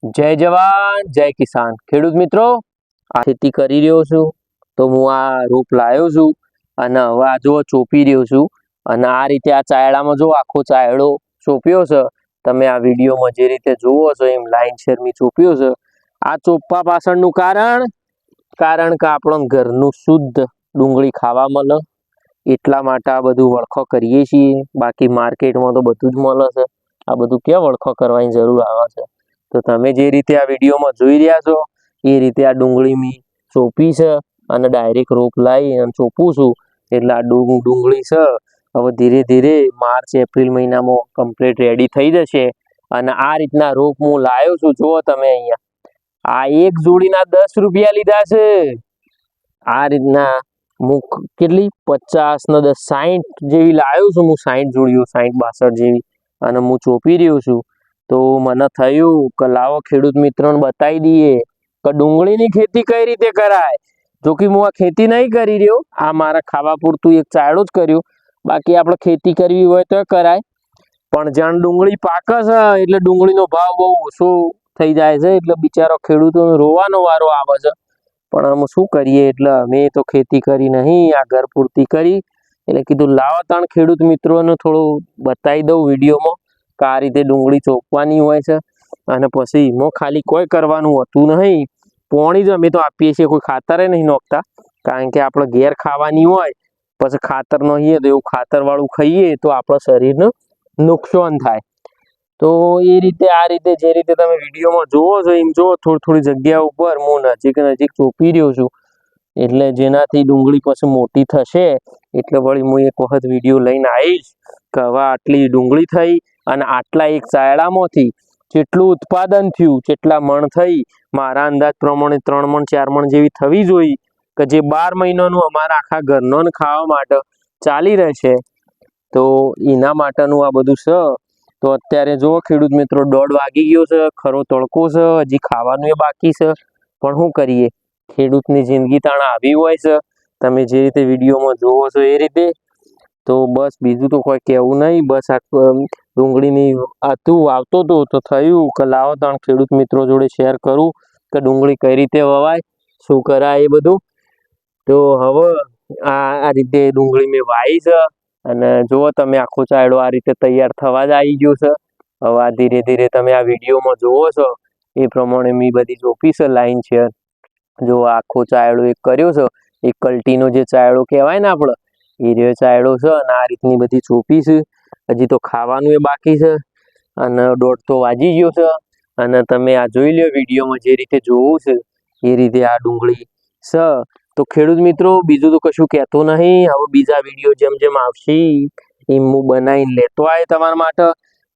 જય જવાન જય કિસાન ખેડૂત મિત્રો, આ ખેતી કરી રહ્યો છું તો હું આ રોપ લાવ્યો છું અને હવે આ જો ચોપી રહ્યો છું અને આ રીતે આ ચાયડામાં જો આખો ચાયડો ચોપ્યો છે. તમે આ વિડીયોમાં જે રીતે જુઓ છો એમ લાઈન શેરમી ચોપ્યો છે. આ ચોપવા પાછળનું કારણ કે આપણને ઘરનું શુદ્ધ ડુંગળી ખાવા મળે એટલા માટે આ બધું વળખો કરીએ છીએ. બાકી માર્કેટમાં તો બધું જ મળે છે, આ બધું ક્યાં વળખો કરવાની જરૂર આવે છે. તો તમે જે રીતે આ વિડીયોમાં જોઈ રહ્યા છો એ રીતે આ ડુંગળી મેં ચોપી છે અને ડાયરેક્ટ રોપ લાવી અને ચોપું છું. એટલે આ ડુંગળી છે હવે ધીરે ધીરે માર્ચ એપ્રિલ મહિનામાં કમ્પ્લીટ રેડી થઈ જશે. અને આ રીતના રોપ હું લાવ્યો છું. જુઓ તમે અહીંયા આ એક જોડીના 10 રૂપિયા લીધા છે. આ રીતના હું કેટલી 50 ને 10 60 જેવી લાવ્યો છું. હું 60 જોડીઓ 60-62 જેવી અને હું ચોપી રહ્યો છું. તો મને થયું કે લાવો ખેડૂત મિત્રોને બતાવી દઈએ કે ડુંગળીની ખેતી કઈ રીતે કરાય. જો કે હું આ ખેતી નહીં કરી રહ્યો, આ મારા ખાવા પૂરતું એક ચાયડો જ કર્યો. બાકી આપણે ખેતી કરવી હોય તો કરાય, પણ જ્યાં ડુંગળી પાકે છે એટલે ડુંગળીનો ભાવ બહુ ઓછો થઈ જાય છે. એટલે બિચારો ખેડૂતોનો રોવાનો વારો આવે છે. પણ અમે શું કરીએ, એટલે અમે તો ખેતી કરી નહીં, આ ઘર પૂરતી કરી. એટલે કીધું લાવો તાણ ખેડૂત મિત્રોને થોડું બતાવી દઉં વિડીયોમાં કે આ રીતે ડુંગળી ચોપવાની હોય છે. અને પછી એમાં ખાલી કોઈ કરવાનું હોતું નહીં, પોણી જ અમે તો આપીએ છીએ, કોઈ ખાતરે નહીં નાખતા. કારણ કે આપણે ઘેર ખાવાની હોય પછી ખાતર નહીએ તો એવું ખાતરવાળું ખાઈએ તો આપણા શરીરને નુકસાન થાય. તો એ રીતે આ રીતે જે રીતે તમે વિડીયોમાં જુઓ છો એમ જો થોડી જગ્યા ઉપર હું નજીક ચોપી રહ્યો છું. એટલે જેનાથી ડુંગળી પછી મોટી થશે એટલે વળી હું એક વખત વિડીયો લઈને આવીશ કે હવે આટલી ડુંગળી થઈ અને આટલા એક ચાયડામાંથી જેટલું ઉત્પાદન થયું, જેટલા મણ થઈ, મારા અંદાજ પ્રમાણે 3 મણ 4 મણ જેવી થવી જોઈએ કે જે 12 મહિનાનું અમારા આખા ઘરનો ખાવા માટે ચાલી રહેશે. તો એના માટેનું આ બધું છે. તો અત્યારે જો ખેડૂત મિત્રો 1:30 વાગી ગયો છે, ખરો તડકો છે, હજી ખાવાનું એ બાકી છે. પણ શું કરીએ, ખેડૂતની જિંદગી તાણા આવી હોય છે. તમે જે રીતે વિડીયોમાં જોવો છો એ રીતે. તો બસ બીજું તો કોઈ કહેવું નહીં. બસ આ ડુંગળીની આવતો હતો તો થયું કે લાવો તાણ ખેડૂત મિત્રો જોડે શેર કરું કે ડુંગળી કઈ રીતે વવાય, શું કરાય એ બધું. તો હવે આ રીતે ડુંગળી મેં વાવી છે અને જુઓ તમે આખો ચાયડો આ રીતે તૈયાર થવા જ આવી ગયો છે. હવે આ ધીરે ધીરે તમે આ વિડીયોમાં જોવો છો એ પ્રમાણે મેં બધી ચોપી છે લાઈન છે. જો આખો ચાયડો એક કર્યો છે, એક કલ્ટીનો જે ચાયડો કહેવાય ને આપણે, એ રહ્યો ચાયડો છે. અને આ રીતની બધી ચોપી છે. હજી તો ખાવાનું એ બાકી છે અને 1:30 તો વાગી ગયો છે. અને તમે આ જોઈ લો વિડીયોમાં જે રીતે જોવું છે એ રીતે આ ડુંગળી છે. તો ખેડૂત મિત્રો બીજું તો કશું કહેતો નહીં. હવે બીજા વિડીયો જેમ જેમ આવશે એમ હું બનાવીને લેતો આવે તમારા માટે.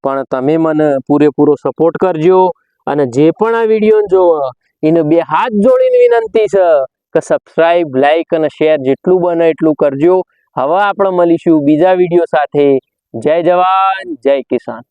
પણ તમે મને પૂરેપૂરો સપોર્ટ કરજો. અને જે પણ આ વિડીયો જોવો એને 2 હાથ જોડીને વિનંતી છે કે સબસ્ક્રાઈબ, લાઈક અને શેર જેટલું બને એટલું કરજો. હવે આપણે મળીશું બીજા વિડીયો સાથે. જય જવાન જય કિસાન.